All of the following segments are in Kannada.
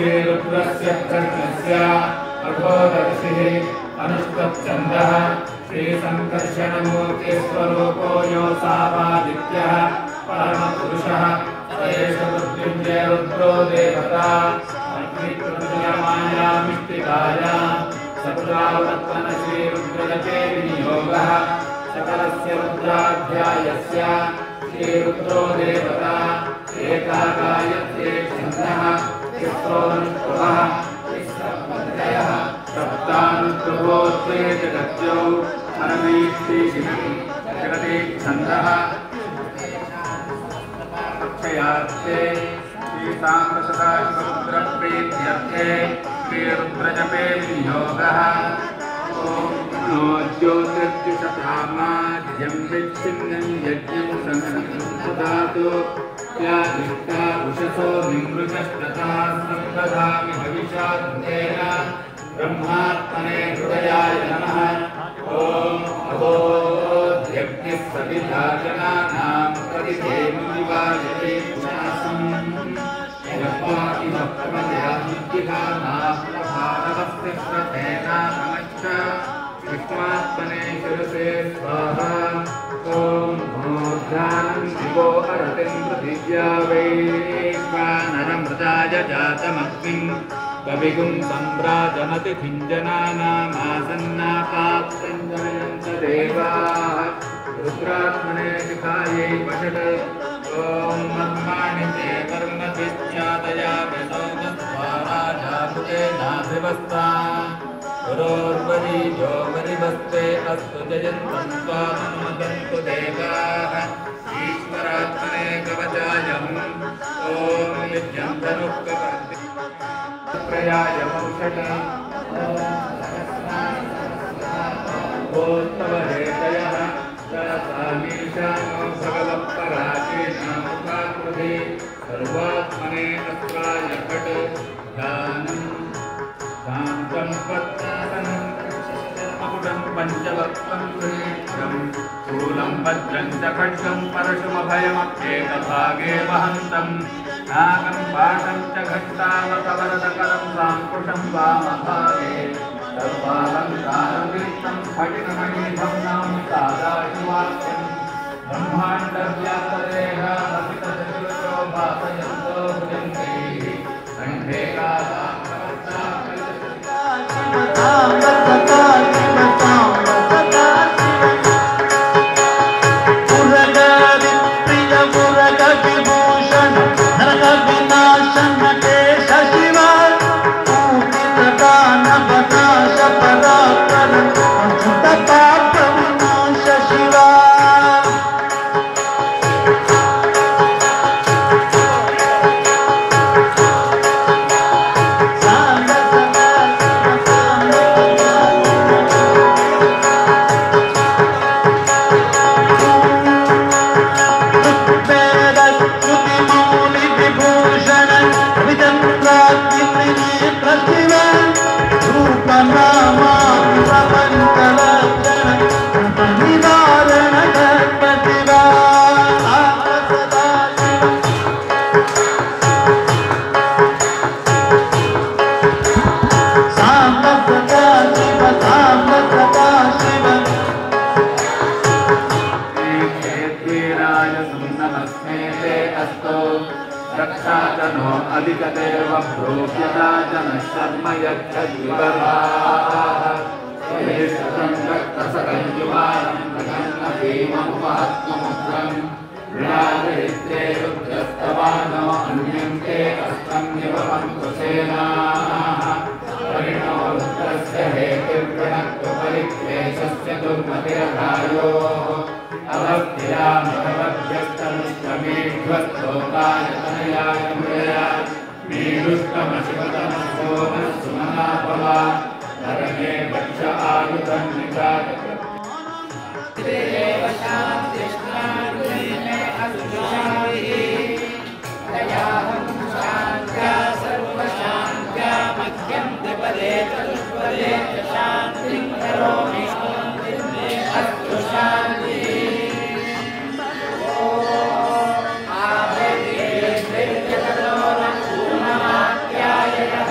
श्रीरुद्रस्य प्रज्ञस्य अघोदर्शिः अनुष्टच्छन्दः श्रीसङ्कर्षणमूर्तिस्वरूपो योऽसावादित्यः परमपुरुषः स एष मृत्युञ्जय रुद्रो देवता अग्निप्रतिमायामिष्टिकायां सत्रावर्तन श्रीरुद्रजपे विनियोगः सकलस्य रुद्राध्यायस्य श्रीरुद्रो देवता एकागायत्रे छन्दः तिस्रोऽनुष्टुभः तिस्रपञ्चयः सप्तानुष्टुभोत्रे जगत्यौ अनवीक्षीषिणम् जगति छन्दः अक्षयार्थे श्रीसाम्बसदाशिवरुद्रप्रीत्यर्थे श्रीरुद्रजपे विनियोगः ॐ नो ज्योतिर्जुषधामाद्यं विच्छिन्नं यज्ञं संसदातु यादिष्टा उषसो निमृतस्तथा संदधामि भविष्यान्तेन ब्रह्मात्मने हृदयाय नमः ॐ अभोद्यज्ञः सविता जनानां प्रतिधेनुविवाजते पुनासम् यत्त्वादिव प्रमदयामुद्दिहानाप्रभारवस्य श्रद्धेना नमश्च विष्मात्मने शिरसे स्वाहा ॐ भूर्ध्यानं दिवो अरतिं पृथिव्या वैश्वानरमृताय जातमग्निं कविगुं सम्भ्राजमतिथिं जनानामासन्नापात्रं जनयन्त देवाः रुद्रात्मने शिखायै वषट् ॐ मन्माणि ते कर्मभिश्चादया विसौगस्वाराजाकृतेनाभिवस्ता गुरोर्वरीयो वरिवस्ते अस्तु जयन्तं त्वामनुमदन्तु देवाः ईश्वरात्मने कवचायम् ॐ विद्यं धनुःकवर्ति प्रयाय वंशट गोस्तव हेतयः सरसामीशानो भगवत्पराचेनामुखाकृते सर्वात्मने अस्त्राय कट दानं शान्तं पद्मासनं मकुटं पञ्चवक्त्रं सुरेन्द्रं शूलं वज्रं च खड्गं परशुमभयमप्येकभागे वहन्तं नागं पाशं च घण्टावतवरदकरं साङ्कुशं वामभागे सर्वालङ्कारयुक्तं स्फटिकमणिनिभं नाम सादाशिवाक्यं ब्रह्माण्डव्याप्तदेहामसितचतुर्यो भासयन्तो भुजङ्गैः कण्ठे अधिकदेव प्रोक्यता जनशर्म यच्छद्विवर्धाः स्वयेष्टं रक्तसकञ्जुवानं प्रसन्नभीममुपहत्तमुग्रं विराजयित्रे रुद्रस्तवानो अन्यं ते अस्तं निवहन्तु सेनाः परिणो रुद्रस्य हेतिर्गणत्वपरिक्लेशस्य दुर्मतिरघायोः अवस्थिरामभवद्भ्यस्तमुष्टमेध्वस्तोकाय तनयाय मृया मीरुष्टमशिवतमसोमः सुमना भवा धरणे वक्ष आयुधं निकाय देव शान्तिष्ठान्मे असुशान्तिः दयाहं शान्त्या सर्वशान्त्या मध्यं द्विपदे चतुष्पदे शान्तिं करोमि अस्तु शान्तिः Yeah.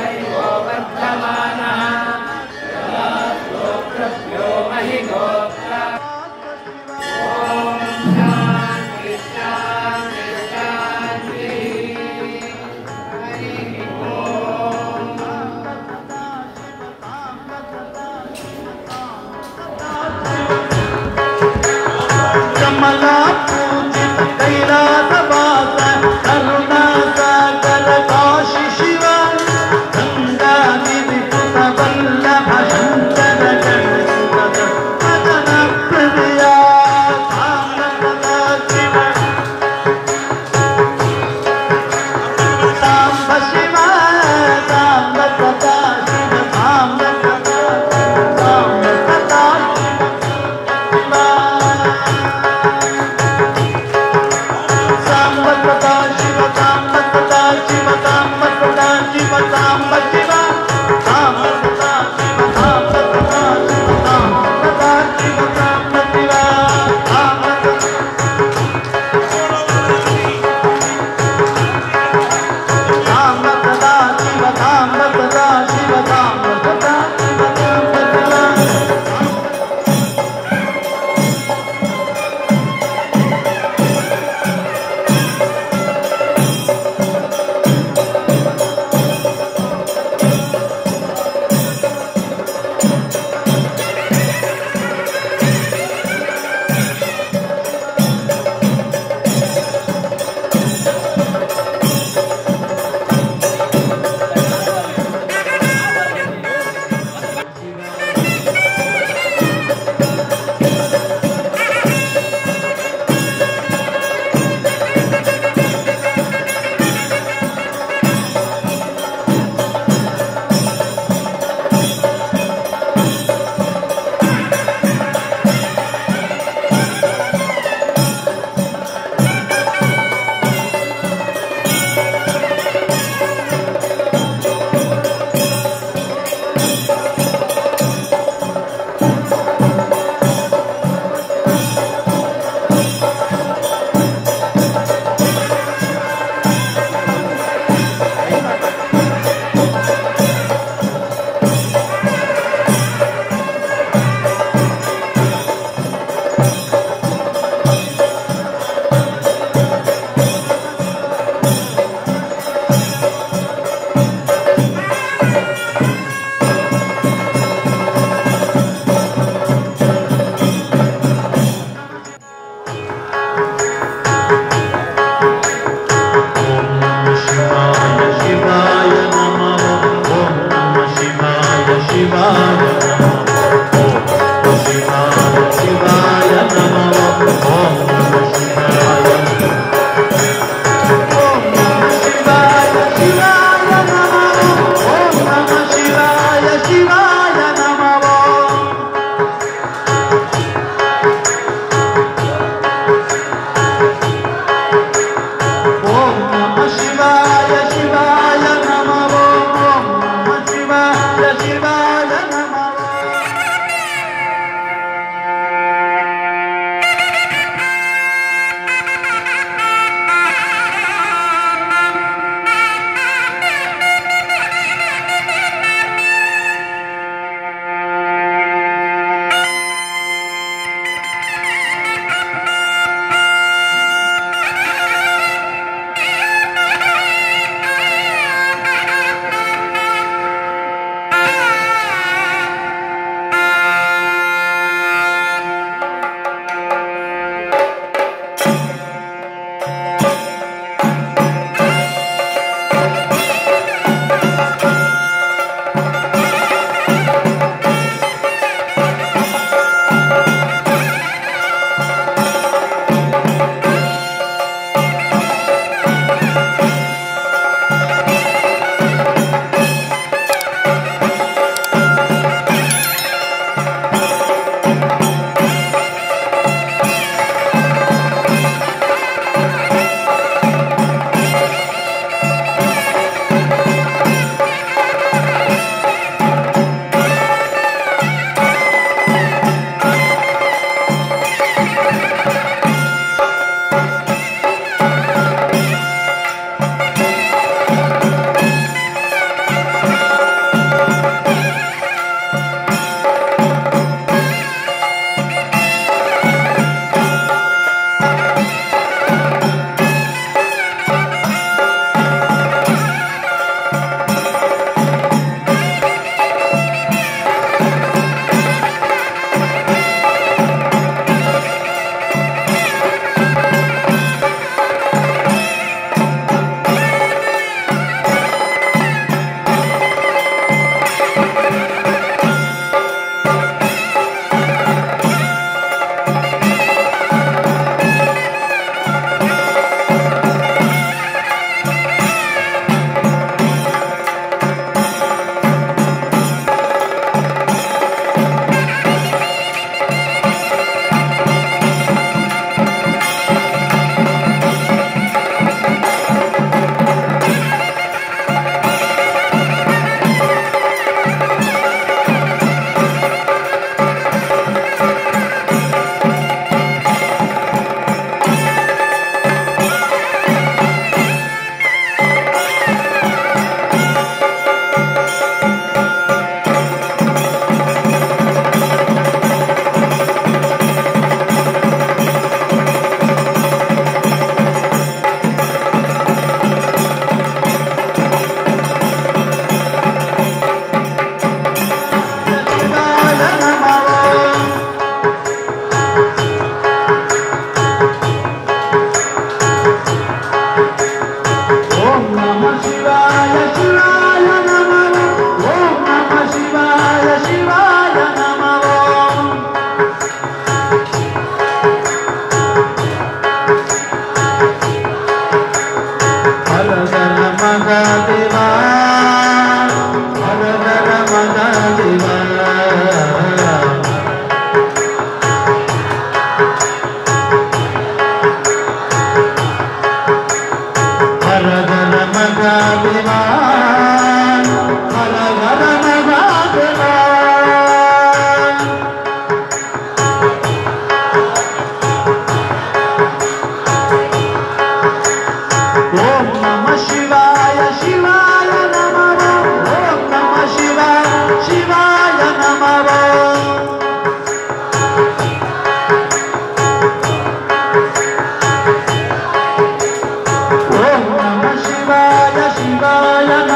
Shivaya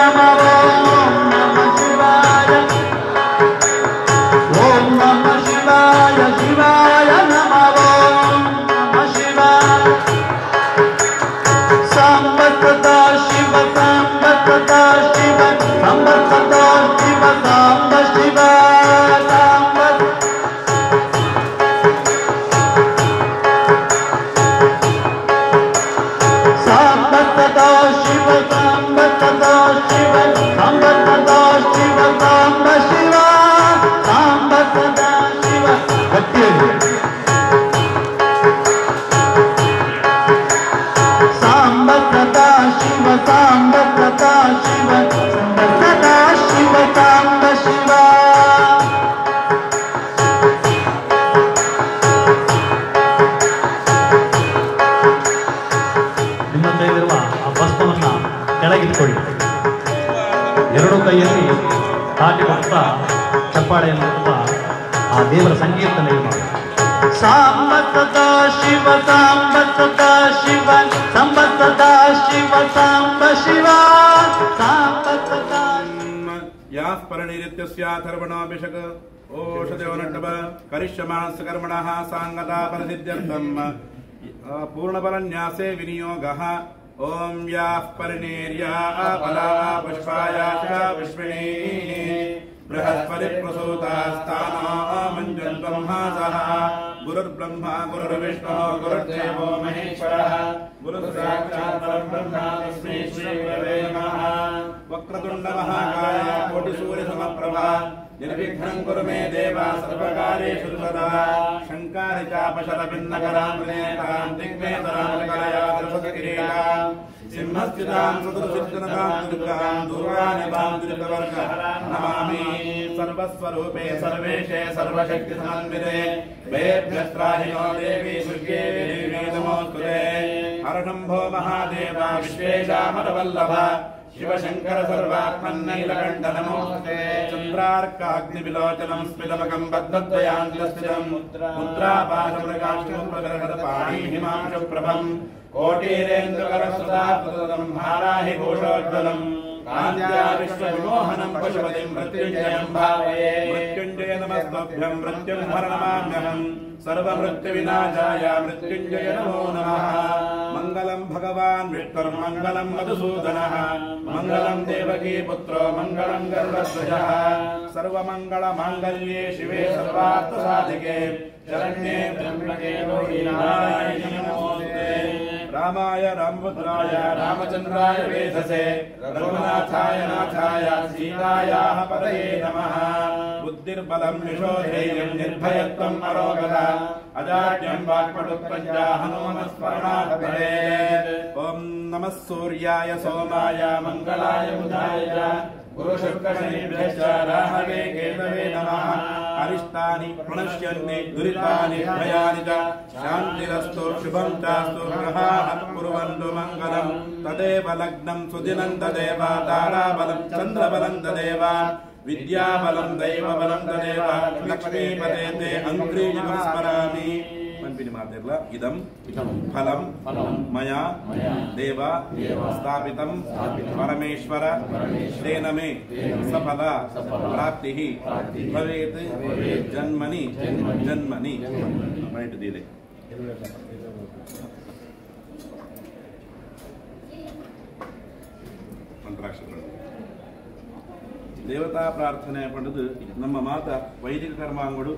ಕೆಳಗಿಟ್ಕೊಳ್ಳಿ. ಎರಡು ಕೈಯಲ್ಲಿ ತಾಟಿ ಕೊಡ್ತಾ ಚಪ್ಪಾಳೆಯನ್ನು ಕೊಡ್ತಾ ಆ ದೇವರ ಸಂಕೀರ್ತನೆ ಮಾಡಿ. ಸಾಂಬ ಸದಾ ಶಿವ ಸಾಂಬ ಸದಾ ಶಿವ ಸಾಂಬ ಸದಾ ಶಿವ ಸಾಂಬ ಶಿವ ಸಾಂಬ ಸದಾ ಯಾಃ ಪರಿಣಿರಿತ್ಯಸ್ಯಾಥರ್ವಣಾಭಿಷಕ ಓಷಧವನಟ್ಟವ ಕರಿಷ್ಯಮಾಣಸ್ಯ ಕರ್ಮಣಃ ಸಾಂಗತಾ ಪರಿಸಿದ್ಧ್ಯರ್ಥಂ ಪೂರ್ಣಫಲನ್ಯಾಸೇ ವಿನಿಯೋಗಃ. ಓಂ ಯಾಃ ಪರಿಣೀರ್ಯಾ ಫಲಾ ಪುಷ್ಪಾಯಾಶ್ಚ ಪುಷ್ಪಿಣೀಃ ಬೃಹಸ್ಪತಿ ಪ್ರಸೂತಾಸ್ತಾನೋ ಮಂಜುನ್ತ್ವಂ ಹಾಸಃ. ಗುರುರ್ಬ್ರಹ್ಮ ಗುರುರ್ವಿಷ್ಣು ಗುರುರ್ದೇವೋ ಮಹೇಶ್ವರಃ ಗುರುಸಾಕ್ಷಾತ್ ಪರಬ್ರಹ್ಮ ತಸ್ಮೈ ಶ್ರೀ ಗುರವೇ ನಮಃ. ವಕ್ರತುಂಡ ಮಹಾಕಾಯ ಕೋಟಿಸೂರ್ಯ ಸಮಪ್ರಭಾ ನಿರ್ವಿಘ್ನಂ ಕುರು ಮೇ ದೇವ ಸರ್ವಕಾರ್ಯೇಷು ಸದಾ. ಶಂಕಾರಿ ಚಾಪಶತಭಿನ್ನಕರಾಂ ತ್ರಿನೇತಾಂ ದಿಗ್ಮೇತರಾಂ ಕಲಯಾ ತ್ರಿಪುರಕಿರೀಟಾಂ ಸಿಂಹಸ್ಥಿತಾಂ ಸುದೃಶಿರ್ಜನತಾಂ ದುರ್ಗಾಂ ದುರ್ಗಾನಿಭಾಂ ದುರಿತವರ್ಗಃ ನಮಾಮಿ. ಸರ್ವಸ್ವರೂಪೇ ಸರ್ವೇಶೇ ಸರ್ವಶಕ್ತಿ ಸಮನ್ವಿತೆ ವೇದ್ಯಸ್ತ್ರಾಹಿನೋ ದೇವಿ ದುರ್ಗೆ ದೇವಿ ನಮೋಸ್ತುತೆ. ಹರಶಂಭೋ ಮಹಾದೇವ ವಿಶ್ವೇಶಾಮರವಲ್ಲಭ ಶಿವಶಂಕರ ಸರ್ವಾತ್ಮನ್ನೈಲಕಂಠ ನಮೋಸ್ತುತೆ. ಚಂದ್ರಾರ್ಕಾಗ್ನಿವಿಲೋಚನಂ ಸ್ಮಿತಮಕಂ ಬದ್ಧದ್ವಯಾಂತಸ್ಥಿತಂ ಮುದ್ರಾಪಾಶಮೃಗಾಕ್ಷಂ ಪ್ರಕಟಪಾಣಿ ಹಿಮಾಂಶುಪ್ರಭಂ ಕೋಟೀರೇಂದ್ರಕರಸುಧಾಪ್ರದಂ ಹಾರಾಹಿ ಭೂಷೋಜ್ವಲಂ ಕಾಂತ್ಯಾ ವಿಶ್ವವಿಮೋಹನಂ ಪಶುಪತಿಂ ಮೃತ್ಯುಂಜಯಂ ಭಾವಯೇ. ಮೃತ್ಯುಂಜಯ ನಮಸ್ತುಭ್ಯಂ ಮೃತ್ಯುಂಹರ ನಮಾಮ್ಯಹಂ ಸರ್ವಮೃತ್ಯುವಿನಾಶಾಯ ಮೃತ್ಯುಂಜಯ ನಮೋ ನಮಃ. ಮಂಗಲಂ ಭಗವಾನ್ ವಿಷ್ಣುರ್ಮಂಗಲಂ ಮಧುಸೂದನಃ ಮಂಗಲಂ ದೇವಕೀ ಪುತ್ರೋ ಮಂಗಲಂ ಗರುಡಧ್ವಜಃ. ಸರ್ವಮಂಗಳ ಮಾಂಗಲ್ಯೇ ಶಿವೆ ಸರ್ವಾರ್ಥ ಸಾಧಿಕೆ ಶರಣ್ಯೇ ತ್ರ್ಯಂಬಕೆ ಗೌರಿ ನಾರಾಯಣಿ ನಮೋಸ್ತುತೆ. ರಾಮಾಯ ರಾಮಭದ್ರಾಯ ರಾಮಚಂದ್ರಾಯ ವೇಧಸೆ ರಘುನಾಥಾಯ ನಾಥಾಯ ಸೀತಾಯಾಃ ಪತಯೇ ನಮಃ. ಬುದ್ಧಿರ್ಬಲಂ ಯಶೋಧೈರ್ಯಂ ನಿರ್ಭಯತ್ವಂ ಅರೋಗತ ಅಜಾಡ್ಯಂ ವಾಕ್ಪಟುತ್ವಂಚ ಹನುಮಸ್ಮರಣಾತ್ ಭವೇತ್. ಓಂ ನಮಃ ಸೂರ್ಯಾಯ ಸೋಮಾಯ ಮಂಗಲಾಯ ಬುಧಾಯ ಗುರುಶುಕ್ರಶನಿಭ್ಯಶ್ಚ ರಾಹವೇ ಕೇತವೇ ನಮಃ. ಅರಿಷ್ಟಾನಿ ಪ್ರಣಶ್ಯನ್ನಿ ದುರಿತಾನಿ ಭಯಾನಿ ಚ ಶಾಂತಿರಸ್ತು ಶುಭಂ ಚಾಸ್ತು ಗ್ರಹಾಃ ಕುರ್ವಂತು ಮಂಗಲಂ. ತದೇವ ಲಗ್ನಂ ಸುದಿನಂ ತದೇವ ತಾರಾಬಲಂ ಚಂದ್ರಬಲಂ ತದೇವ ವಿದ್ಯಾಬಲಂ ದೈವಬಲಂ ತದೇವ ಲಕ್ಷ್ಮೀಪದೇ ತೇ ಅಂಗ್ರೀಯಂ ಸ್ಮರಾಮಿ. ಮನ್ಪಿನಿ ಮಾತಿರ್ಲ ಇದಂ ಫಲಂ ಮಯಾ ದೇವ ಸ್ಥಾಪಿತಂ ಪರಮೇಶ್ವರ ತೇನ ಮೇ ಸಫಲ ಪ್ರಾಪ್ತಿಃ ಭವೇತ್ ಜನ್ಮನಿ ಜನ್ಮನಿ. ಮಾಡಿಟ್ಟಿದ್ದೀರಿ ಮಂತ್ರಾಕ್ಷರಗಳು. ದೇವತಾ ಪ್ರಾರ್ಥನೆ ಪಡೆದು ನಮ್ಮ ಮಾತ ವೈದಿಕ ಕರ್ಮಾಂಗಗಳು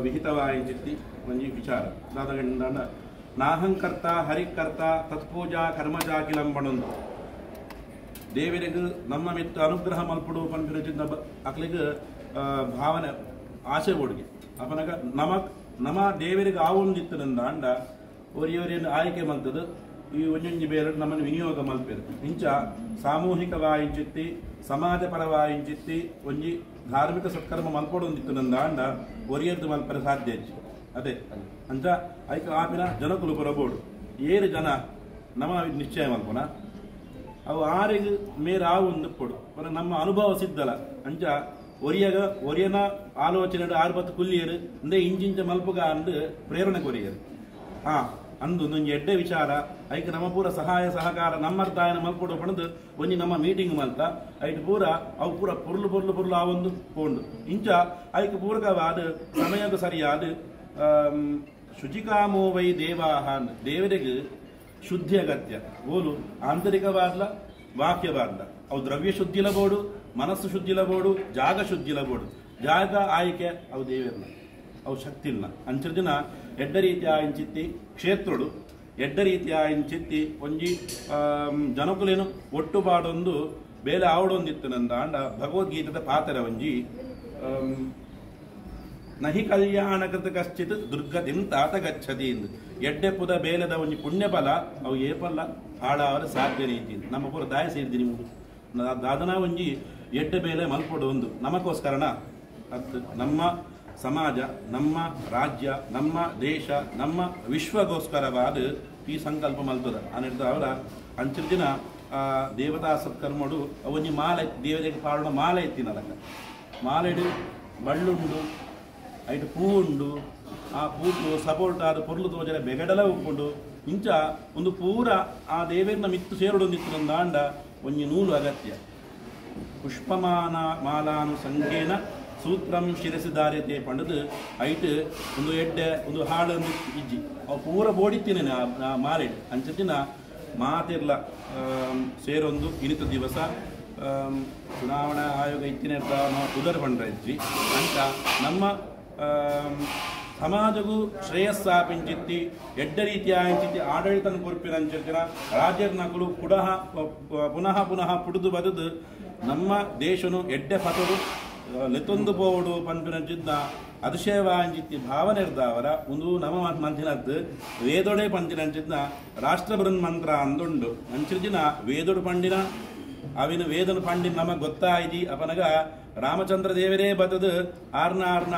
ವಿಹಿತವಾಯಿತಿ ಒಂಜಿ ವಿಚಾರ ದಾದಗಂಡ ನಾಹಂಕರ್ತ ಹರಿಕರ್ತ ತತ್ಪೂಜಾ ಕರ್ಮಜಾಕಿಲಂ ಪಣೊಂದು ದೇವರಿಗೂ ನಮ್ಮ ಮಿತ್ತು ಅನುಗ್ರಹ ಮಲ್ಪಡು ಪಂಪಿನ ಅಕ್ಲಿಗೆ ಭಾವನೆ ಆಸೆ ಓಡಿಗೆ ಅಪನಗ ನಮ ದೇವರಿಗೆ ಆವೊಂದಿತ್ತನಂದ ಅಂಡ ಒರಿಯವರೇನು ಆಯ್ಕೆ ಮಲ್ತದು ಈ ಒಂಜೊಂಜಿ ಬೇರೆ ನಮ್ಮನ್ನು ವಿನಿಯೋಗ ಮಲ್ಪೇರು ಇಂಚ ಸಾಮೂಹಿಕವಾಯಿಂಚಿತ್ತಿ ಸಮಾಜ ಪರವಾಯಿಂಚಿತ್ತಿ ಒಂಜಿ ಧಾರ್ಮಿಕ ಸತ್ಕರ್ಮ ಮಲ್ಪಡೊಂದಿತ್ತು ನಂದ ಅಂಡ ಒರಿಯದ್ದು ಮಲ್ಪರೆ ಸಾಧ್ಯ ಅದೇ ಅಂಚ ಐಕ ಆಪಿನ ಜನಕುಲು ಬರಬೋಡು ಏರು ಜನ ನಮ ನಿಶ್ಚಯ ಮಲ್ಪನ ಅವು ಆರೆಗೆ ಮೇರೆ ಆವು ಕೊಡು ನಮ್ಮ ಅನುಭವ ಸಿದ್ದಲ್ಲ ಅಂಚ ಒರಿಯನ ಆಲೋಚನೆ 60 ಕುಲ್ಲಿಯರು ಅಂದೇ ಇಂಚಿಂಚ ಮಲ್ಪಗ ಅಂದು ಪ್ರೇರಣೆ ಕೊರಿಯರು ಅಂದು ಒಂದೊಂದು ಎಡ್ಡೆ ವಿಚಾರ ಐಕ ನಮ್ಮ ಪೂರ ಸಹಾಯ ಸಹಕಾರ ನಮ್ಮರ್ದಾಯನ ಮಲ್ಪಡು ಪಣದು ಒಂಜಿ ನಮ್ಮ ಮೀಟಿಂಗ್ ಮಲ್ತ ಐಟ್ ಪೂರ ಅವು ಪೂರ ಪೊರ್ಲು ಆ ಒಂದು ಪೋಂಡು ಇಂಚ ಐಕ ಪೂರಕವಾದ ಸಮಯಕ್ಕೆ ಸರಿಯಾದ ಶುಚಿಕಾಮೋ ವೈ ದೇವಾಹ ದೇವರಿಗೆ ಶುದ್ಧಿ ಅಗತ್ಯ ಓಲು ಆಂತರಿಕವಾದ್ಲ ವಾಕ್ಯವಾದ್ಲ ಅವು ದ್ರವ್ಯ ಶುದ್ಧಿಲಬೋಡು ಮನಸ್ಸು ಶುದ್ಧಿಲಬೋಡು ಜಾಗ ಶುದ್ಧಿಲಬೋಡು ಜಾಗ ಆಯ್ಕೆ ಅವು ದೇವರನ್ನ ಅವು ಶಕ್ತಿ ಇಲ್ಲ ಅಂಚರ ಜನ ಎಡ್ಡ ರೀತಿಯ ಇಂಚಿತ್ತಿ ಕ್ಷೇತ್ರಡು ಎಡ್ಡ ರೀತಿಯ ಇಂಚಿತ್ತಿ ಒಂಜಿ ಜನಕುಲೇನು ಒಟ್ಟುಪಾಡೊಂದು ಬೇಲೆ ಆವಡೊಂದಿತ್ತು ನಂದ ಅಂಡ ಭಗವದ್ಗೀತದ ಪಾತ್ರ ಒಂಜಿ ನಹಿ ಕಲ್ಯಾಣಕೃತ ಕಶ್ಚಿತ್ ದುರ್ಗತಿಂ ತಾತ ಗಚ್ಚತಿ ಎಂದು ಎಡ್ಡೆ ಪುದ ಬೇಲದ ಒಂಜಿ ಪುಣ್ಯಫಲ ಅವು ಏಪಲ್ಲ ಹಾಳಾವರ ಸಾಧ್ಯ ರೀತಿ ನಮ್ಮ ಪೂರ ದಾಯ ಸೇರಿದಿ ನಿಮ್ದು ದಾದನ ಒಂಜಿ ಎಡ್ಡೆ ಬೇಲೆ ಮಲ್ಪಡು ಒಂದು ನಮಗೋಸ್ಕರನ ಅದು ನಮ್ಮ ಸಮಾಜ ನಮ್ಮ ರಾಜ್ಯ ನಮ್ಮ ದೇಶ ನಮ್ಮ ವಿಶ್ವಗೋಸ್ಕರವಾದ ಈ ಸಂಕಲ್ಪ ಮಲ್ತದ ಅನ್ನಿಡ್ದ ಅವರ ಅಂಚಿನ ದಿನ ದೇವತಾ ಸತ್ಕರ್ಮಡು ಒಂಜಿ ಮಾಲೆ ದೇವತೆಗೆ ಪಾಡುನ ಮಾಲೆ ಎತ್ತಿನಲಕ ಮಾಲೆಡು ಬಳ್ಳುಂಡು ಐಟು ಪೂವುಂಡು ಆ ಪೂತು ಸಪೋರ್ಟ್ ಆದ ಪೊರ್ಲು ತೋಜರ ಬೆಗಡಲ ಉಪ್ಪುಂಡು ಇಂಚ ಒಂದು ಪೂರ ಆ ದೇವೇರ್ನ ಮಿತ್ತು ಸೇರುಡೊಂದಿತ್ತು ದಾಂಡ ಒಂಜಿ ನೂಲು ಅಗತ್ಯ ಪುಷ್ಪಮಾನ ಮಾಲಾನು ಸಂಖ್ಯೇನ ಸೂತ್ರಂ ಶಿರಸಿದಾರ್ಯತೆ ಪಂಡದು ಐಟ್ ಒಂದು ಎಡ್ಡೆ ಒಂದು ಹಾಡು ಇಜ್ಜಿ ಅವು ಪೂರ ಬೋಡಿತೀನಿ ಆ ಮಾಲೆ ಅಂಚತ್ತಿನ ಮಾತಿರ್ಲ ಸೇರೊಂದು ಇನಿತ ದಿವಸ ಚುನಾವಣಾ ಆಯೋಗ ಇತ್ತಿನ ನಾವು ಉದರ್ ಪಂಡ್ರ ಇಜ್ಜಿ ಅಂತ ನಮ್ಮ ಸಮಾಜಗೂ ಶ್ರೇಯಸ್ಸಾಪಿಂಚಿತ್ತಿ ಎಡ್ಡ ರೀತಿಯ ಇಂಚಿತ್ತಿ ಆಡಳಿತನ ಕೊರ್ಪಿನಂಚಿನ ರಾಜ್ಯದ ನಕಲು ಪುನಃ ಪುನಃ ಪುಡಿದು ಬದುದು ನಮ್ಮ ದೇಶನು ಎಡ್ಡೆ ಪಟರು ಲೆತ್ತೊಂದು ಪೋಡು ಪಂಪಿನಂಚಿದ್ದ ಅತಿಶಯವಾಂಚಿತ್ತಿ ಭಾವನೆ ಇರ್ದಾವರ ಒಂದು ನಮ್ಮ ಮಂಚಿನದ್ದು ವೇದೊಡೆ ಪಂಚಿನಂಚಿದ್ದ ರಾಷ್ಟ್ರ ಬೃಹನ್ ಮಂತ್ರ ಅಂದುಂಡು ಅಂಚಿನ ವೇದೊಡು ಪಂಡಿನ ಅವಿನ ವೇದನ ಪಂಡಿನ ನಮಗೆ ಗೊತ್ತಾಯ್ತಿ ಅಪನಗ ರಾಮಚಂದ್ರ ದೇವರೇ ಬತ್ತದು ಆರ್ನ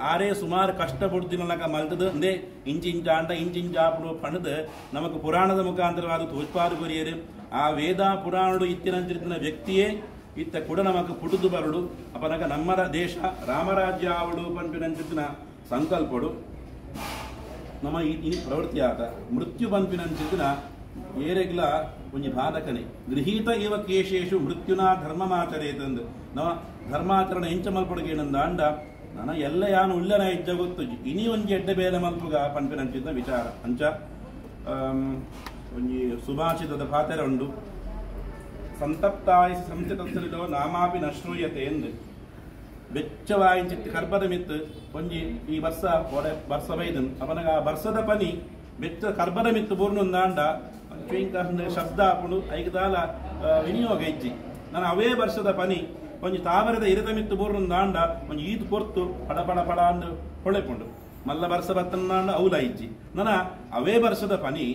ಆರೇ ಸುಮಾರು ಕಷ್ಟಪಡ್ತಿನಕ ಮಲ್ತದು ಅಂದೇ ಇಂಚಿಂಚಾಂಡ ಇಂಚಿಂಚಾಪುಡು ಪಣದು ನಮಗೆ ಪುರಾಣದ ಮುಖಾಂತರವಾದ ತೋಚ್ಪಾರು ಕೊರಿಯರು ಆ ವೇದ ಪುರಾಣಡು ಇತ್ತಿನಂಚಿನ ವ್ಯಕ್ತಿಯೇ ಇತ್ತ ಕೂಡ ನಮಗೆ ಪುಡುದು ಬರಡು ಅಪನಗ ನಮ್ಮ ದೇಶ ರಾಮರಾಜ್ಯ ಆವಡು ಪಂಪಿನಂಚಿನ ಸಂಕಲ್ಪಡು ನಮ್ಮ ಈ ಪ್ರವೃತ್ತಿ ಆತ ಮೃತ್ಯು ಪಂಪಿನಂಚಿನ ಏರೆಗ್ಲ ಒಂಜಿ ಬಾಧಕನೆ ಗೃಹೀತ ಇವ ಕೇಶೇಶು ಮೃತ್ಯುನಾ ಧರ್ಮಮಾಚರೇತಂದು ನವ ಧರ್ಮಾಚರಣೆ ಎಂಚ ಮಲ್ಪಡುಗೇನಂದ ಅಂಡ ನನ್ನ ಎಲ್ಲ ಯಾನು ಉಳ್ಳನ ಇಜ್ಜ ಗೊತ್ತು ಇನಿ ಒಂಜಿ ಎಡ್ಡೆ ಬೇಲೆ ಮಲ್ಪುಗ ಪಂಪಿನಂಚಿದ್ದ ವಿಚಾರ ಅಂಚ ಒಂಜಿ ಸುಭಾಷಿತದ ಪಾತೆರ ಉಂಡು ಸಂತಪ್ತಾಯ ಸಂಸ್ಥಿತೋ ನಾಮಾಪಿ ನ ಶ್ರೂಯತೆ ಎಂದು ಬೆಚ್ಚವಾಯಿಂಚಿತ್ತು ಕರ್ಬದ ಮಿತ್ತು ಒಂಜಿ ಈ ವರ್ಷ ಬೈದನ್ ಅವನಗ ಆ ವರ್ಷದ ಪನಿ ಬೆಚ್ಚ ಕರ್ಬದ ಮಿತ್ತು ಬೂರ್ನೊಂದಾಂಡ ಶಬ್ದ ಹಾಕೊಂಡು ಐದಾಲ ವಿನಿಯೋಗ ಇಜ್ಜಿ ನಾನು ಅವೇ ವರ್ಷದ ಪನಿ ಒಂಜಿ ತಾವರದ ಇರದ ಮಿತ್ತು ಬೂರ್ನೊಂದಾಂಡ ಒಂಜಿ ಈದ್ ಪೊರ್ತು ಪಡ ಪಡ ಪಡ ಅಂದು ಹೊಳೆಪುಂಡು ಮಲ್ಲ ವರ್ಷ ಬತ್ತಂದಾಂಡ ಅವಲ ಇಜ್ಜಿ ನನ್ನ ಅವೇ ವರ್ಷದ ಪನಿ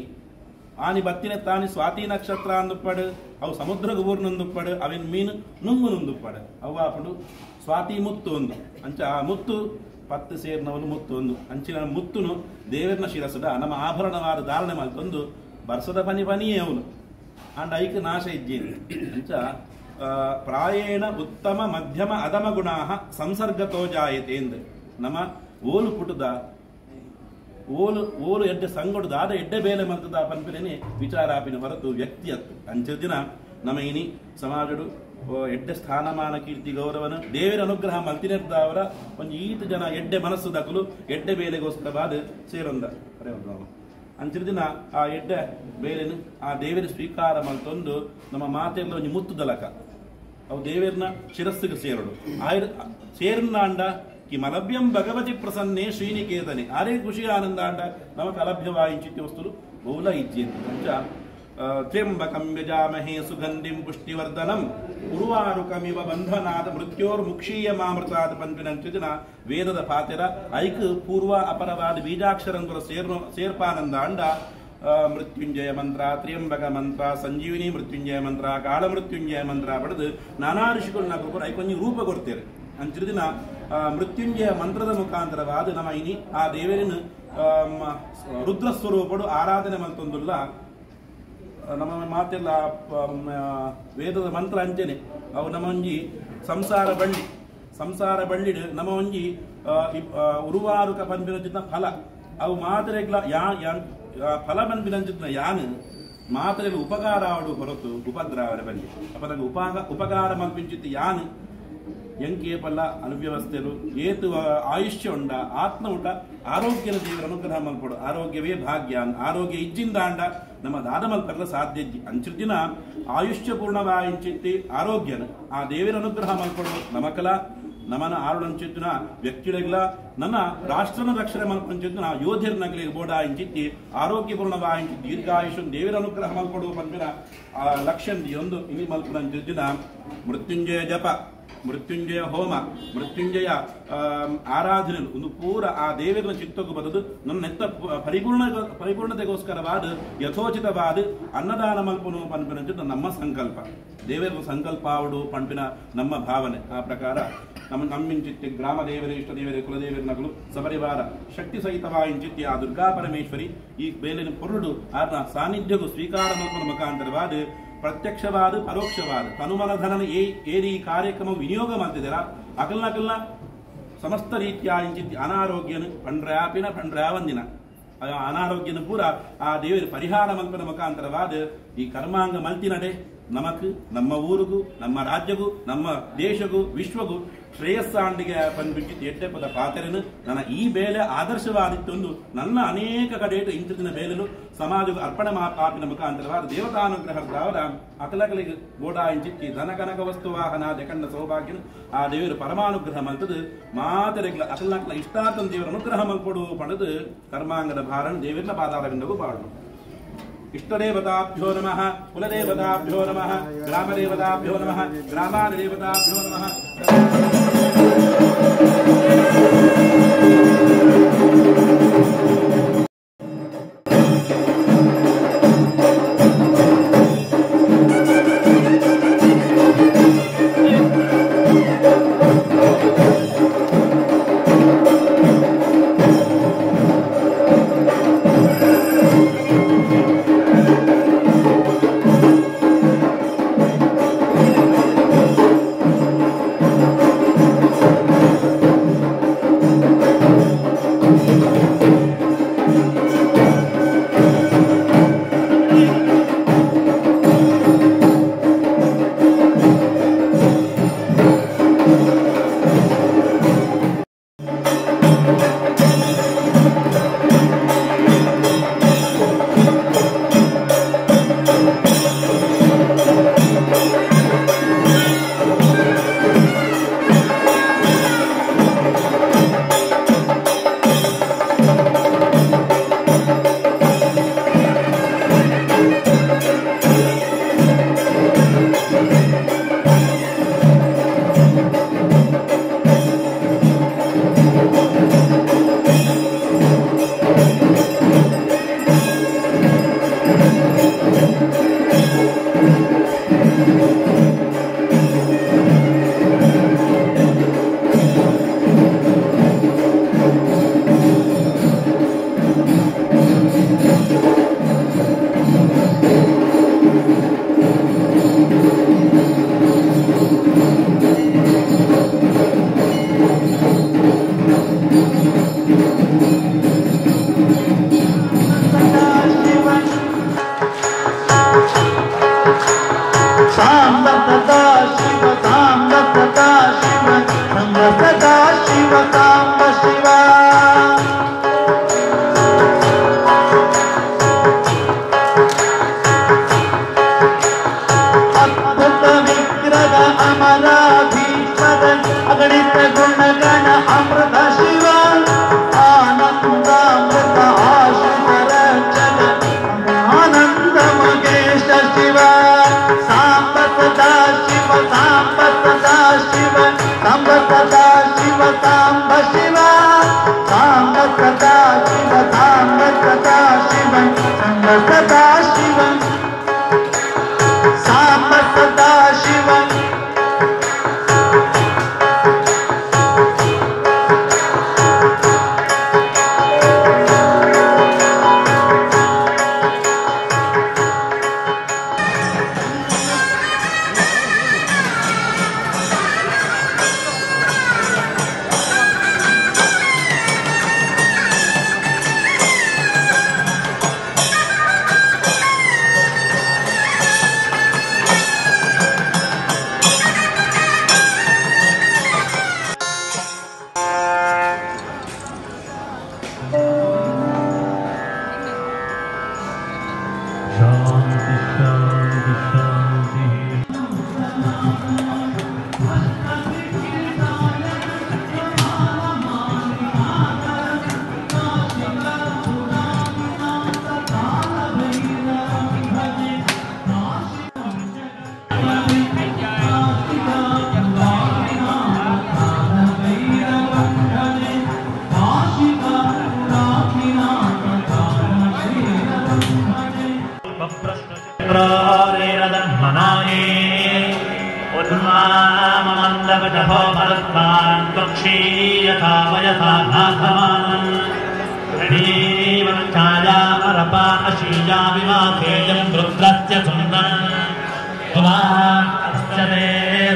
ಆನಿ ಬತ್ತಿನ ತಾನಿ ಸ್ವಾತಿ ನಕ್ಷತ್ರ ಅಂದುಪ್ಪಡು ಅವು ಸಮುದ್ರಗ ಊರ್ನೊಂದುಪ್ಪಡು ಅವಿನ ಮೀನು ನುಂಗು ನುಂದುಪ್ಪಡು ಅವು ಆಪಡು ಸ್ವಾತಿ ಮುತ್ತು ಒಂದು ಅಂಚ ಆ ಮುತ್ತು ಪತ್ತು ಸೇರ್ನವನು ಮುತ್ತು ಒಂದು ಅಂಚಿನ ಮುತ್ತುನು ದೇವರನ ಶಿರಸದ ನಮ್ಮ ಆಭರಣವಾದ ಧಾರಣೆ ಮಲ್ತೊಂದು ಬರ್ಸದ ಪನಿಯೇ ಅವನು ಅಂಡ್ ಐಕ ನಾಶ ಇದ್ದೇನೆ ಅಂಚ ಪ್ರಾಯೇಣ ಉತ್ತಮ ಮಧ್ಯಮ ಅಧಮ ಗುಣಾ ಸಂಸರ್ಗತೋ ಜಾಯತೆ ಎಂದು ನಮ್ಮ ಓಲು ಪುಟದ ಓಲು ಎಡ್ಡೆ ಸಂಗಡು ದಾದ ಎಡ್ಡೆ ಬೇಲೆ ಮಲ್ತದ ಪಂಪಿನೇ ವಿಚಾರಾಪಿನ ಹೊರತು ವ್ಯಕ್ತಿ ಅತ್ತು ಅಂಚ ದಿನ ನಮ್ಮ ಇನಿ ಸಮಾಜಡು ಎಡ್ಡೆ ಸ್ಥಾನಮಾನ ಕೀರ್ತಿ ಗೌರವನ ದೇವರ ಅನುಗ್ರಹ ಮಲ್ತಿನಿರ್ದವರ ಒಂದು ಈತ ಜನ ಎಡ್ಡೆ ಮನಸ್ಸು ದಕ್ಕಲು ಎಡ್ಡೆ ಬೇಲೆಗೋಸ್ಕರ ಬಾದ ಸೇರೊಂದ ಅಂಚಿನ ದಿನ ಆ ಎಡ್ಡೆ ಬೇಲೆನು ಆ ದೇವರ ಸ್ವೀಕಾರ ಮಲ್ತೊಂದು ನಮ್ಮ ಮಾತೆಲ್ಲ ಒಂದು ಮುತ್ತು ದಲಕ ಅವು ದೇವರನ ಶಿರಸ್ಸಿಗೆ ಸೇರಡು ಸೇರನ್ನ ಅಂಡ ಕಿ ಮಲಭ್ಯಂ ಭಗವತಿ ಪ್ರಸನ್ನೆ ಶ್ರೀನಿಕೇತನೆ ಆರೇ ಖುಷಿ ಆನಂದ ಅಂಡ ನಮಕ್ ಅಲಭ್ಯವಾಯಿಂಚಿತ್ಯ ವಸ್ತುಲು ಬಹುಲ ಇಜ್ಜೆಂದು ಅಂಚ ತ್ರ್ಯಂಬಕಂ ಯಜಾಮಹೇ ಸುಗಂಧಿಂ ಪುಷ್ಟಿವರ್ಧನಂ ಉರ್ವಾರುಕಮಿವ ಬಂಧನಾದ ಮೃತ್ಯೋರ್ಮುಕ್ಷೀಯಮಾಮೃತಾದ ಪಂಪಿನಂಚಿನ ವೇದದ ಪಾತೆರ ಐಕ್ ಪೂರ್ವ ಅಪರವಾದ ಬೀಜಾಕ್ಷರಂಗುರ ಸೇರ್ಪಾನಂದ ಅಂಡ ಮೃತ್ಯುಂಜಯ ಮಂತ್ರ ತ್ರ್ಯಂಬಕ ಮಂತ್ರ ಸಂಜೀವಿನಿ ಮೃತ್ಯುಂಜಯ ಮಂತ್ರ ಕಾಳ ಮೃತ್ಯುಂಜಯ ಮಂತ್ರ ಪಡೆದು ನಾನಾ ಋಷಿಗಳು ನಾವು ಐಕೊಂಜಿ ರೂಪ ಕೊಡ್ತೇವೆ ಅಂಚಿನ ದಿನ ಮೃತ್ಯುಂಜಯ ಮಂತ್ರದ ಮುಖಾಂತರವಾದ ನಮ್ಮ ಇನಿ ಆ ದೇವರಿನ ರುದ್ರ ಸ್ವರೂಪಡು ಆರಾಧನೆ ಮಲ್ತೊಂದುಲ್ಲ ನಮ್ಮ ಮಾತೆಲ್ಲ ವೇದದ ಮಂತ್ರ ಅಂಚನೆ ಅವು ನಮ್ಮ ಒಂಜಿ ಸಂಸಾರ ಬಳ್ಳಿಡು ನಮ್ಮ ಒಂಜಿ ಉರುವಾರುಕ ಪಂಪಿನ ಫಲ ಅವು ಮಾತ್ರೆಗ್ಲ ಫಲ ಪಂಪಿನ ಯಾನು ಮಾತ್ರೆಗಳು ಉಪಕಾರ ಆಡು ಹೊರತು ಉಪದ್ರಾವರ ಬಲ್ಲಿ ಅಪದಾಗ ಉಪಕಾರ ಮಲ್ಪಿಂಚಿತ್ತು ಯಾನು ಎಂಕೇಪಲ್ಲ ಅನುವ್ಯವಸ್ಥೆಲು ಏತು ಆಯುಷ್ಯ ಉಂಡ ಆತ್ಮ ಉಂಡ ಆರೋಗ್ಯನ ದೇವರ ಅನುಗ್ರಹ ಮಲ್ಪಡು ಆರೋಗ್ಯವೇ ಭಾಗ್ಯ ಆರೋಗ್ಯ ಇಜ್ಜಿಂದ ಅಂಡ ನಮ್ಮ ದಾದ ಮಲ್ಪರ್ಲ ಸಾಧ್ಯ ಇಜ್ಜಿ ಅಂಚಿನ ಆಯುಷ್ಯ ಪೂರ್ಣವಾಯಿಂಚಿತ್ತಿ ಆರೋಗ್ಯನ ಆ ದೇವರ ಅನುಗ್ರಹ ಮಲ್ಪಡು ನಮಕಲ ನಮನ ಆರುಡಂಚಿತ್ತಿನ ವ್ಯಕ್ತಿಗಳ ನನ್ನ ರಾಷ್ಟ್ರನ ರಕ್ಷಣೆ ಮಲ್ಪಂಚಿತ್ತಿನ ಯೋಧರ್ನಗಳಿಗೆ ಬೋಡಾಯಿಂಚಿತ್ತಿ ಆರೋಗ್ಯಪೂರ್ಣವಾಯಿಂಚಿ ದೀರ್ಘಾಯುಷ್ಯ ದೇವರ ಅನುಗ್ರಹ ಮಲ್ಪಡು ಪಂಪಿನ ಲಕ್ಷ್ಯ ಒಂದು ಇನಿ ಮಲ್ಪಂಚಿತ್ತಿನ ಮೃತ್ಯುಂಜಯ ಜಪ ಮೃತ್ಯುಂಜಯ ಹೋಮ ಮೃತ್ಯುಂಜಯ ಆರಾಧನೆ ಒಂದು ಪೂರ ಆ ದೇವರ ಚಿತ್ತಕ್ಕೂ ಬದದು ನನ್ನ ನೆತ್ತ ಪರಿಪೂರ್ಣತೆಗೋಸ್ಕರವಾದ ಯಥೋಚಿತವಾದ ಅನ್ನದಾನ ಮಲ್ಪನು ಪಂಪಿನ ನಮ್ಮ ಸಂಕಲ್ಪ ದೇವರ ಸಂಕಲ್ಪ ಆವಡು ಪಂಪಿನ ನಮ್ಮ ಭಾವನೆ ಆ ಪ್ರಕಾರ ನಮ್ಮಿಂಚಿತ್ತಿ ಗ್ರಾಮ ದೇವರೇ ಇಷ್ಟ ದೇವರೇ ಕುಲದೇವರ ನಗಲು ಸಪರಿವಾರ ಶಕ್ತಿ ಸಹಿತವಾಯಿಂಚಿತ್ತಿ ಆ ದುರ್ಗಾ ಪರಮೇಶ್ವರಿ ಈ ಬೇಲಿನ ಪೊರುಡು ಆತನ ಸಾನ್ನಿಧ್ಯಗೂ ಸ್ವೀಕಾರ ಮಲ್ಪನ ಮುಖಾಂತರವಾದ ಪ್ರತ್ಯಕ್ಷವಾದ ಪರೋಕ್ಷವಾದ ತನುಮನಧನನ ಏರಿ ಕಾರ್ಯಕ್ರಮ ವಿನಿಯೋಗ ಮಾಡ್ತಿದ್ದೀರಾ ಅಕಲ್ನಕಲ್ನ ಸಮಸ್ತ ರೀತಿಯ ಇಂಚಿತ್ ಅನಾರೋಗ್ಯನ ಪಂಡ್ರ್ಯಾವಂದಿನ ಅನಾರೋಗ್ಯನ ಪೂರ ಆ ದೇವರ ಪರಿಹಾರ ಮಲ್ಪನ ಮುಖಾಂತರವಾದ ಈ ಕರ್ಮಾಂಗ ಮಲ್ತಿನಡೆ ನಮಕ್ ನಮ್ಮ ಊರಿಗೂ ನಮ್ಮ ರಾಜ್ಯಗೂ ನಮ್ಮ ದೇಶಗೂ ವಿಶ್ವಗೂ ಶ್ರೇಯಸ್ಸಾಂಡಿಗೆ ಪಂದ್ಬಿಟ್ಟು ಎಡ್ಡೆ ಪದ ಪಾತ್ರೆನು ನನ್ನ ಈ ಬೇಲೆ ಆದರ್ಶವಾದಿತ್ತೊಂದು ನನ್ನ ಅನೇಕ ಕಡೆಯು ಇಂಚಿನ ಬೇಲೆಲು ಸಮಾಜಕ್ಕೆ ಅರ್ಪಣೆ ಆಪಿನ ಮುಖಾಂತರವಾದ ದೇವತಾನುಗ್ರಹದ ಅಕಲಕಲಿಗೆ ಬೋಡಾಯಿಂಚಿಕ್ಕಿ ಧನಕನಕ ವಸ್ತು ವಾಹನ ಕಂಡ ಸೌಭಾಗ್ಯನು ಆ ದೇವರ ಪರಮಾನುಗ್ರಹ ಮಲ್ತದು ಮಾತರೆಗಳ ಅಕಲನಕಲ ಇಷ್ಟಾರ್ಥನ ದೇವರ ಅನುಗ್ರಹ ಮಲ್ಪಡು ಪಡೆದು ಕರ್ಮಾಂಗದ ಭಾರಣ ದೇವರ ಪಾದಾರವಿಂದಗೂ ಬಾಳು ಇಷ್ಟದೇವತಾಭ್ಯೋ ನಮಃ ಕುಲದೇವತಾಭ್ಯೋ ನಮಃ ಗ್ರಾಮದೇವತಾಭ್ಯೋ ನಮಃ ಗ್ರಾಮಾದೇವತಾಭ್ಯೋ ನಮಃ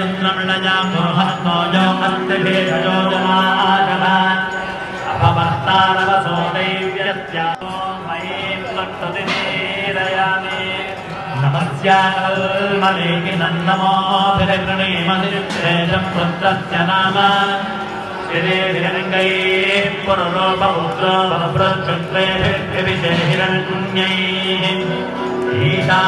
रुद्रमृणया पुरुहत्नोजो अस्तिभेषजो जनागः अपवर्तारवसो दैव्यस्याो मयीं लक्षतिनीरयामि नमस्याकल्मलेकि नन्दमोऽभिरगृणीमनिश्रेषं रुद्रस्य नाम शिरे हिरण्यैः पुरुरोपपुत्रो बलप्रच्छुत्रेभिर्विषे हिरण्यैः ईशा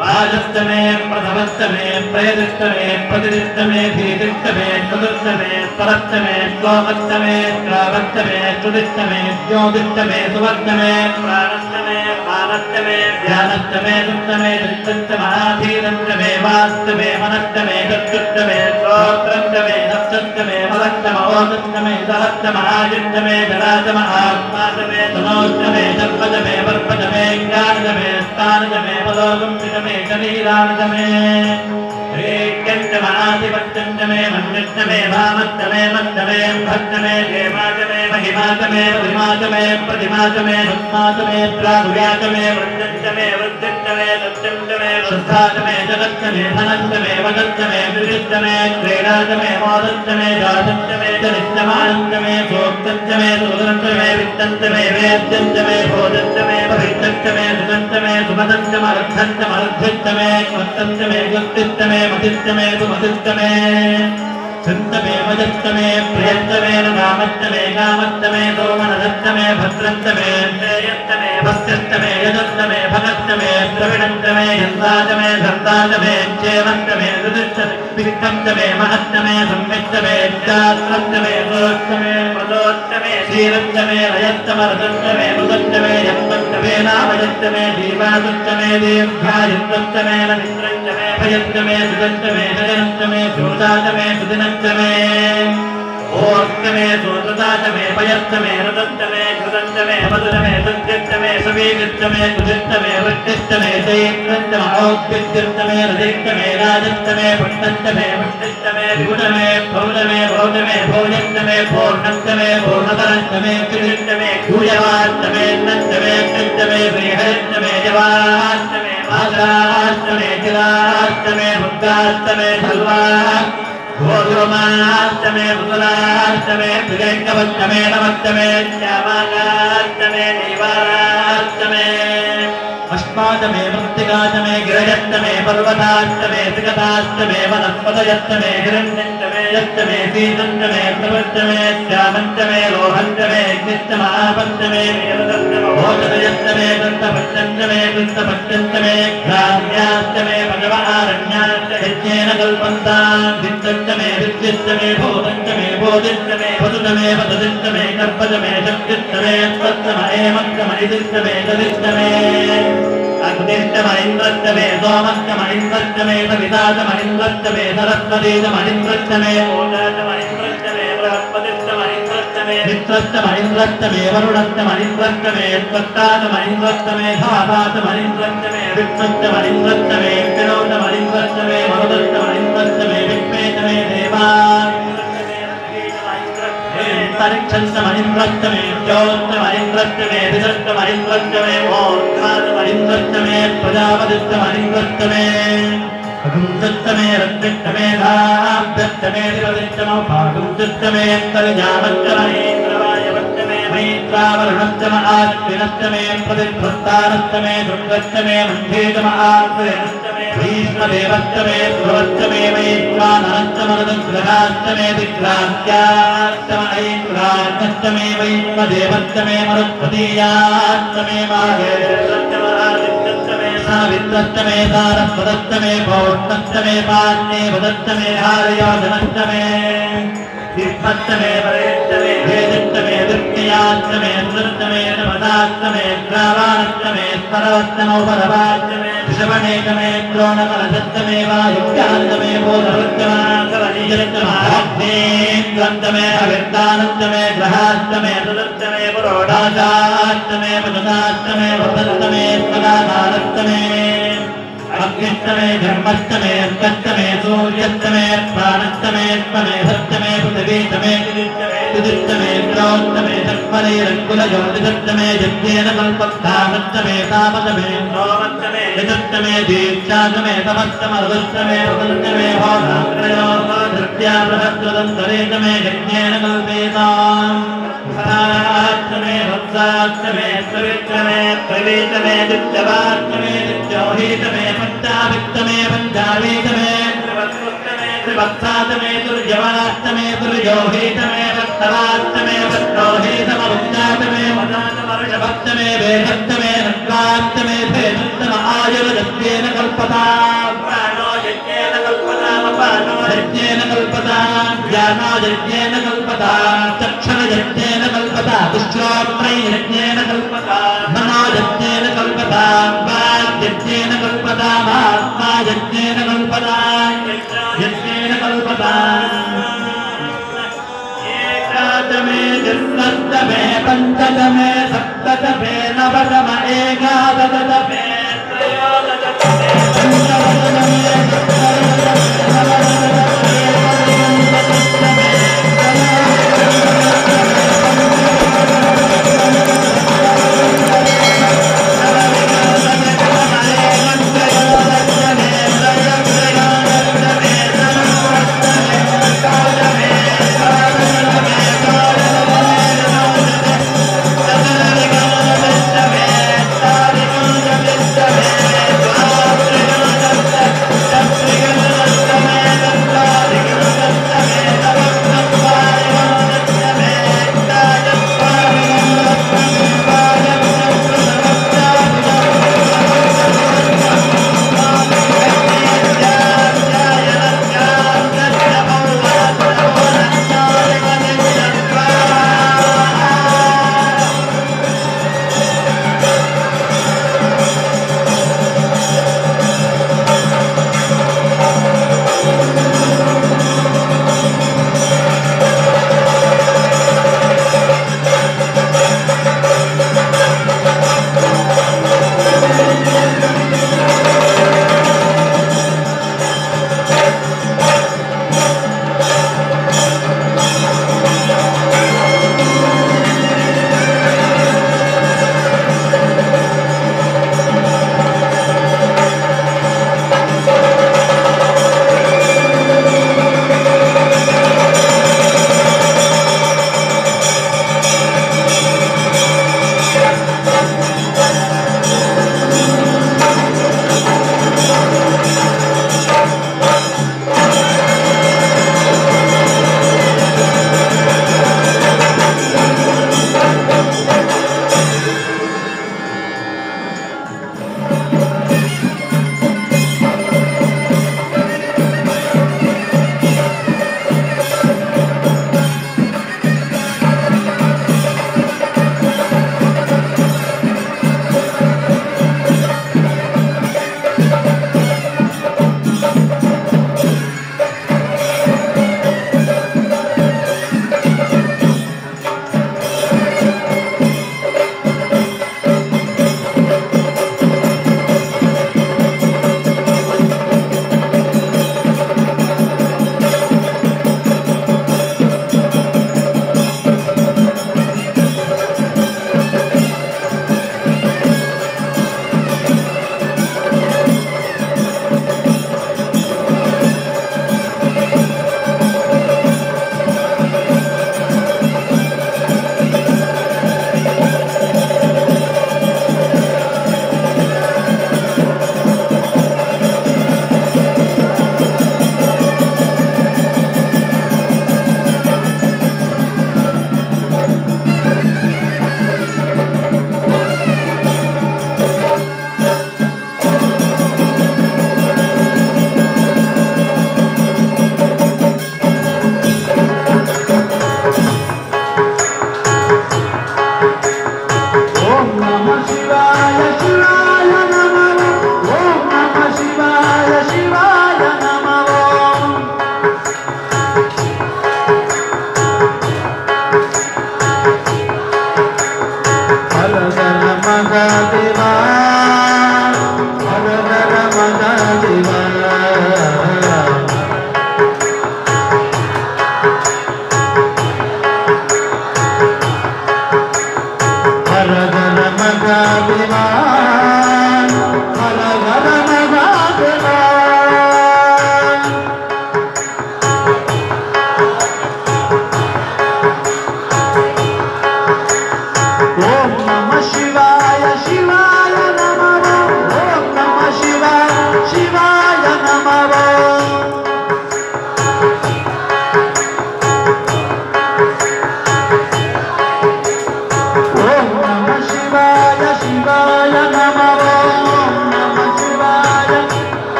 वाजस्तमे प्रथमस्तमे प्रयतिष्टमे प्रतिष्ठमे धीतिष्ठमे चतुष्टमे परस्तमे श्लोकस्तमे श्रावस्तमे चतुष्टमे ज्योतिष्टमे सुवर्तमे प्राणस्तमे पानस्तमे ध्यानस्तमे दुष्टमे दुष्टमहाधीरस्तमे वास्तमे मनस्तमे चतुष्टमे श्रोत्रस्तमे नक्षत्रमे मलस्तमोदस्तमे सहस्तमहाजिष्टमे जराजम आत्मातमे तनोष्टमे जन्मतमे वर्पतमे ज्ञानतमे स्थानतमे पदोगम्यतमे शरीरानतमे ह्रीक्यन्तमादिपत्यन्तमे मन्यस्तमे भामस्तमे मस्तमे भक्तमे हेमातमे महिमातमे महिमातमे प्रतिमातमे भक्मातमे प्रागुव्यातमे वृद्धन्तमे वृद्धिस्तमे दत्तन्तमे शुद्धातमे जगत्तमे धनन्तमे वदन्तमे विदिष्टमे क्रीडातमे मोदन्तमे जातन्तमे जनिष्टमानन्तमे सोक्तन्तमे सुदन्तमे वित्तन्तमे वेद्यन्तमे भोजन्तमे भविष्यन्तमे सुगन्तमे सुमदन्तमर्धन्तमर्धिस्तमे क्वन्तन्तमे गुप्तिस्तमे मतिस्तमे सुमतिस्तमे चिन्तमे मजस्तमे प्रियन्तमे नामस्तमे कामस्तमे सोमनदस्तमे भद्रन्तमे श्रेयस्तमे भस्यस्तमे यजस्तमे भगस्तमे द्रविणन्तमे यन्दातमे धन्दातमे चेवन्तमे ऋदिष्टमे विक्तन्तमे महस्तमे संवित्तमे चात्रन्तमे सोस्तमे पदोस्तमे शीलन्तमे रयस्तमर्दन्तमे मुदन्तमे यम्बन्तमे नामयस्तमे जीवादन्तमे दीर्घायुस्तमे नमित्रन्तमे भयन्तमे सुदन्तमे जयन्तमे शोदातमे सुदिनन्तमे ओस्तमे सोदतातमे भयस्तमे रदन्तमे कृदन्तमे मधुरमे सत्यन्तमे सवीकृतमे कुदिष्टमे वृष्टिष्टमे जयित्रन्तमौद्विद्यन्तमे रदिष्टमे राजस्तमे पुष्टन्तमे पुष्टिष्टमे विगुणमे भौतमे भौतमे भोजन्तमे पूर्णन्तमे पूर्णतरन्तमे कृदिष्टमे भूयवास्तमे नन्तमे कृष्टमे बृहस्तमे जवास्तमे मातास्तमे चिरास्तमे बुद्धास्तमे धल्वा गोधूमास्तमे मुसलास्तमे प्रियङ्कवस्तमे नमस्तमे श्यामागास्तमे नैवारास्तमे अष्टातमे मृत्तिकातमे गिरजस्तमे पर्वतास्तमे त्रिकटास्तमे वनस्पतयस्तमे हिरण्यन्तमे यस्तमे सीतन्तमे प्रवृत्तमे श्यामन्तमे लोहन्तमे अग्निष्टमापन्तमे भोजनयस्तमे दन्तपत्यन्तमे दन्तपत्यन्तमे घ्राण्यास्तमे पजवारण्याश्च यज्ञेन कल्पन्तान् वित्तन्तमे विद्युत्तमे भूतन्तमे बोधिस्तमे वसुतमे वसदिष्टमे कर्पजमे शक्तिस्तमे स्वस्तमये मक्कमयिदिष्टमे ददिष्टमे अग्निष्टमहिन्द्रस्तमे सोमस्तमहिन्द्रस्तमे सवितातमहिन्द्रस्तमे सरस्वतीतमहिन्द्रस्तमे ओजातमहिन्द्रस्तमे बृहस्पतिस्तमहिन्द्रस्तमे मित्रस्तमहिन्द्रस्तमे वरुणस्तमहिन्द्रस्तमे त्वत्तातमहिन्द्रस्तमे धातातमहिन्द्रस्तमे विष्णुस्तमहिन्द्रस्तमे विष्णोतमहिन्द्रस्तमे मरुदस्तमहिन्द्रस्तमे विष्णेतमे देवा परिक्षन्तमहिन्द्रस्तमे ज्योत्तमहिन्द्रस्तमे विदस्तमहिन्द्रस्तमे ओर्धातमहिन्द्रस्तमे प्रजापतिस्तमहिन्द्रस्तमे अगुंसस्तमे रत्तिष्टमे धाभ्यस्तमे दिवदिष्टमौभागुंसस्तमे कलिजामस्तमहेन्द्रवायवस्तमे मैत्रावरुणस्तम आश्विनस्तमे प्रतिभ्रस्तानस्तमे दुर्गस्तमे मन्धेतमहाश्रयनस्तमे भीष्मदेवस्तमे ध्रुवस्तमे वैश्वानरस्तमरुदग्रहास्तमे दिग्राह्यास्तमैन्द्रास्तमे वैश्वदेवस्तमे मरुत्पदीयास्तमे माहेश्वरस्तमे सावित्रस्तमे सारस्वतस्तमे पौष्णस्तमे पाण्ये वदस्तमे हारयोधनस्तमे दीर्घस्तमे वरेष्टमे भेदस्तमे दृष्टियास्तमे सुदस्तमे नमदास्तमे ग्रावाणस्तमे स्मरवस्तमौपरवास्तमे ऋषभणेकमे द्रोणकलशस्तमे वायुव्यान्तमे बोधवृत्तमाकवलीजलस्तमाग्नेन्द्रन्तमे अविर्दानस्तमे ग्रहास्तमे सुदस्तमे पुरोडाशास्तमे पशुदास्तमे वसस्तमे स्मदाधारस्तमे अग्निष्टमे धर्मस्तमे अर्कस्तमे सूर्यस्तमे प्राणस्तमे त्वमे सत्तमे पृथिवीतमे तुदिष्टमे द्रौस्तमे शक्वरे रङ्कुलज्योतिषस्तमे यज्ञेन कल्पस्थानस्तमे तापतमे सोमस्तमे यजस्तमे दीक्षातमे तमस्तमर्दस्तमे वसन्तमे होरात्रयो धृत्या बृहद्वदन्तरेतमे यज्ञेन कल्पेताम् भक्तास्तमे भक्तास्तमे सवित्रमे प्रवीतमे दित्यवास्तमे दित्योहीतमे पञ्चावित्तमे पञ्चावीतमे त्रिवत्सुत्तमे त्रिवत्सातमे दुर्यवनास्तमे दुर्योहीतमे तवात्तमे वत्रोहि समरुञ्जातमे वदातमरुषभक्तमे वेदत्तमे नत्वात्तमे भेदत्तम आयुर्दत्तेन कल्पता प्राणो यज्ञेन कल्पता मपानो यज्ञेन कल्पता ज्ञानो यज्ञेन कल्पता चक्षुर यज्ञेन कल्पता दुश्रोत्रै यज्ञेन कल्पता मनो यज्ञेन कल्पता वाक् यज्ञेन कल्पता महात्मा यज्ञेन कल्पता यज्ञेन कल्पता एकादमे चतुर्थमे पञ्चदमे सप्तदमे नवदम एकादशदमे त्रयोदशदमे पञ्चदशदमे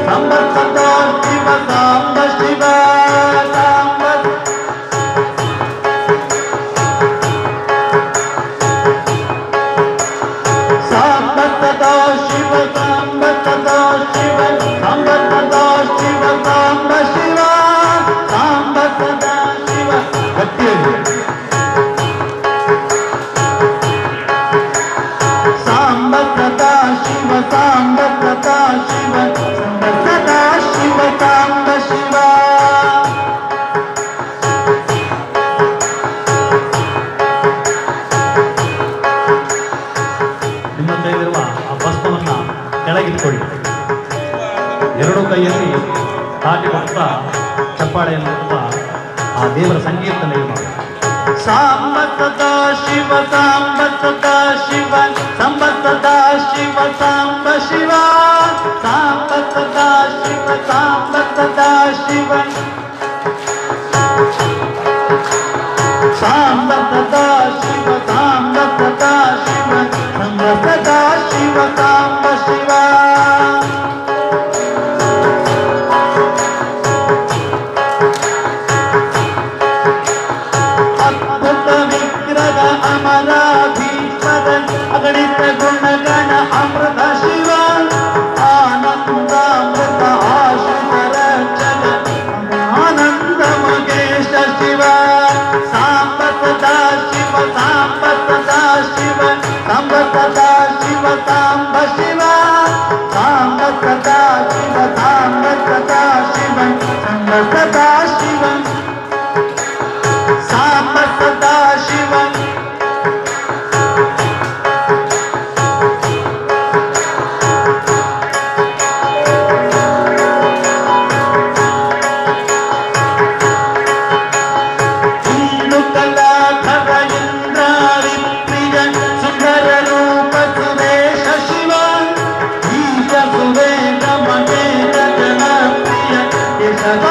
ಸಾಂಬ ಸದಾ ಶಿವ ಸಾಂಬ ಶಿವ ಸಾಂಬ ಸದಾ ಶಿವ ಸಾಂಬ ಸದಾ ಶಿವ ಸಾಂಬ ಸದಾ ಶಿವ ಸಾಂಬ ಶಿವ ಸಾಂಬ ಸದಾ ಶಿವ ಗಟ್ಟಿಯಲ್ಲಿ ಸಾಂಬ ಸದಾ ಶಿವ ಸಾಂಬ ಸದಾ ಶಿವ ಸಾಂಬ ಸದಾ ಶಿವ ಸಾಂಬ ಶಿವ ನಿಮ್ಮ ಕೈಲಿರುವ ಆ ಭಸ್ಮವನ್ನ ಕೆಳಗಿಟ್ಕೊಳ್ಳಿ. ಎರಡು ಕೈಯಲ್ಲಿ ತಾಟಿ ಕೊಡ್ತಾ ಚಪ್ಪಾಳೆಯನ್ನು ಕೊಡ್ತಾ ಆ ದೇವರ ಸಂಕೀರ್ತನೆ ಮಾಡಿ. ಸಾಂಬ ಸದಾ ಶಿವ ಸಾಂಬ ಸದಾ ಶಿವ ಸಾಂಬ ಸದಾ ಶಿವ ಸಾಂಬ ಶಿವ ಸಾಂಬ ಸದಾ ಶಿವ ಸಾಂಬ ಸದಾ ಶಿವ ಸಾಂಬ ಸದಾ ಶಿವ ಸಾಂಬ ಸದಾ ಶಿವ ಸಾಂಬ ಸದಾ ಶಿವ ಸಾಂಬ ಶಿವ ಅದ್ಭುತ ವಿಗ್ರಹ ಅಮರಾಧೀಶ್ವರ ಅಗಣಿತ ಗುಣಗಣ ಅಮೃತ ಶಿವ ಆನಂದಾಮೃತ ಆಶುಧರ ಜನ ಆನಂದ ಮಗೇಶ ಶಿವ ಸಾಂಬ ಸದಾ ಶಿವ ಸಾಂಬ ಸದಾ ಶಿವ ಸಾಂಬ ಸದಾ ಶಿವ ಸಾಂಬ ಶಿವ ಸಾಂಬ ಸದಾ ಶಿವ ಸಾಂಬ ಸದಾ ಶಿವ ಸಾಂಬ ಸದಾ ಶಿವ ಸಾಂಬ ಸದಾ ಶಿವ ಇಂದು ಕಲಾಧರ ಇಂದ್ರಾರಿ ಪ್ರಿಯ ಸುಂದರ ರೂಪ ಸುರೇಶ ಶಿವ ಈಶ ಸುರೇಶ ಮಗೇಶ ಜನ ಪ್ರಿಯ ಕೇಶವ